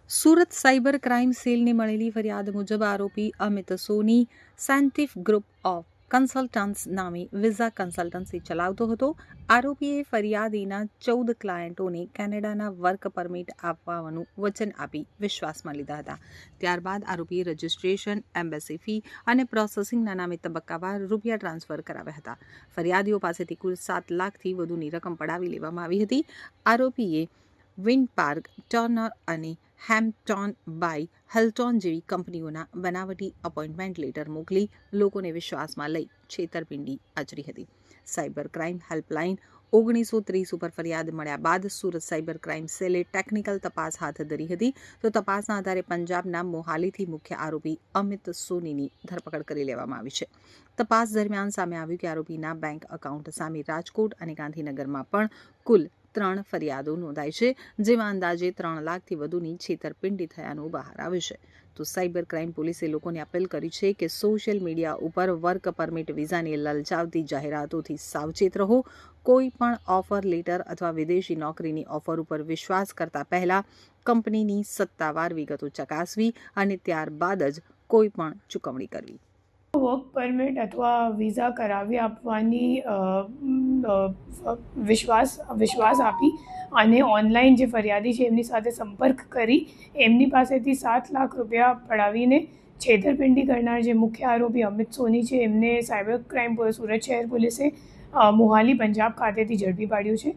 Surat cyber crime સેલને મળેલી ફરિયાદ મુજબ આરોપી અમિત સોની સેન્ટિફ ગ્રુપ ઓફ કન્સલ્ટન્ટ્સ નામે વિઝા કન્સલ્ટન્સી ચલાવતો હતો. આરોપીએ ફરિયાદીના 14 ક્લાયન્ટોને કેનેડાના વર્ક પરમિટ આપવાનું વચન આપી વિશ્વાસમાં લીધા હતા. ત્યારબાદ આરોપીએ રજિસ્ટ્રેશન, એમ્બેસી ફી અને પ્રોસેસિંગના નામે તબક્કાવાર રૂપિયા ટ્રાન્સફર કરાવ્યા હતા. ફરિયાદીઓ પાસેથી કુલ 7 લાખથી વધુની રકમ પડાવી લેવામાં આવી હતી. આરોપીએ વિન્ડ પાર્ક, ટર્નર અને હેમ્પટોન બાય હિલ્ટોન જેવી કંપનીઓના બનાવટી અપોઇન્ટમેન્ટ લેટર મોકલી લોકોને વિશ્વાસમાં લઈ છેતરપિંડી આચરી હતી. સાયબર ક્રાઇમ હેલ્પલાઇન 1930 ઉપર ફરિયાદ મળ્યા બાદ સુરત સાયબર ક્રાઇમ સેલે ટેકનિકલ તપાસ હાથ ધરી હતી. તો તપાસના આધારે પંજાબના મોહાલીથી મુખ્ય આરોપી અમિત સોનીની ધરપકડ કરી લેવામાં આવી છે. તપાસ દરમિયાન સામે આવ્યું કે આરોપીના બેંક એકાઉન્ટ સામે રાજકોટ અને ગાંધીનગરમાં પણ કુલ 3 ફરિયાદો નોંધાઈ છે, જેમાં અંદાજે 3 લાખથી વધુની છેતરપિંડી થયાનું બહાર આવ્યું છે. તો સાયબર ક્રાઇમ પોલીસે લોકોને અપીલ કરી છે કે સોશિયલ મીડિયા ઉપર વર્ક પરમિટ વિઝાની લલચાવતી જાહેરાતોથી સાવચેત રહો. કોઈ પણ ઓફર લેટર અથવા વિદેશી નોકરીની ઓફર ઉપર વિશ્વાસ કરતા પહેલા કંપનીની સત્તાવાર વિગતો ચકાસવી અને ત્યારબાદ જ કોઈ પણ ચૂકવણી કરવી. વર્ક પરમિટ અથવા વિઝા કરાવી આપવાની વિશ્વાસ આપી અને ઓનલાઈન જે ફરિયાદી છે એમની સાથે સંપર્ક કરી એમની પાસેથી 7 લાખ રૂપિયા પડાવીને છેતરપિંડી કરનાર જે મુખ્ય આરોપી અમિત સોની છે એમને સાયબર ક્રાઇમ સુરત શહેર પોલીસે મોહાલી પંજાબ ખાતેથી ઝડપી પાડ્યું છે.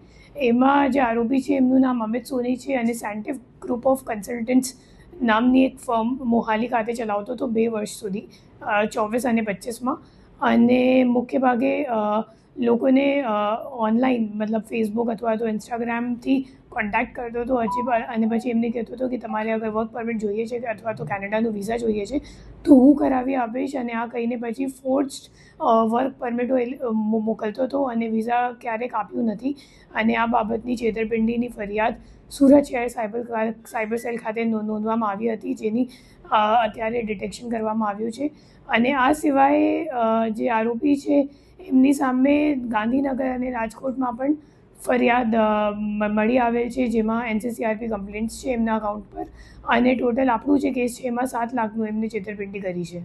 એમાં જે આરોપી છે એમનું નામ અમિત સોની છે અને સેન્ટિફ ગ્રુપ ઓફ કન્સલ્ટન્ટ્સ નામની એક ફર્મ મોહાલી ખાતે ચલાવતો હતો 2 વર્ષ સુધી 24 અને 25માં. અને મોટે ભાગે લોકોને ઓનલાઈન મતલબ ફેસબુક અથવા તો ઇન્સ્ટાગ્રામથી કોન્ટેક્ટ કરતો હતો અને પછી એમને કહેતો હતો કે તમારે અગર વર્ક પરમિટ જોઈએ છે અથવા તો કેનેડાનું વિઝા જોઈએ છે તો હું કરાવી આપીશ, અને આ કહીને પછી ફોર્જ્ડ વર્ક પરમિટો મોકલતો હતો અને વિઝા ક્યારેક આપ્યું નથી. અને આ બાબતની છેતરપિંડીની ફરિયાદ સુરત શહેર સાયબર સેલ ખાતે નોંધવામાં આવી હતી, જેની અત્યારે ડિટેક્શન કરવામાં આવ્યું છે. અને આ સિવાય જે આરોપી છે એમની સામે ગાંધીનગર અને રાજકોટમાં પણ ફરિયાદ મળી આવેલ છે, જેમાં NCCRP કમ્પ્લેન્ટ્સ છે એમના અકાઉન્ટ પર, અને ટોટલ આપણું જે કેસ છે એમાં 7 લાખનું એમને છેતરપિંડી કરી છે.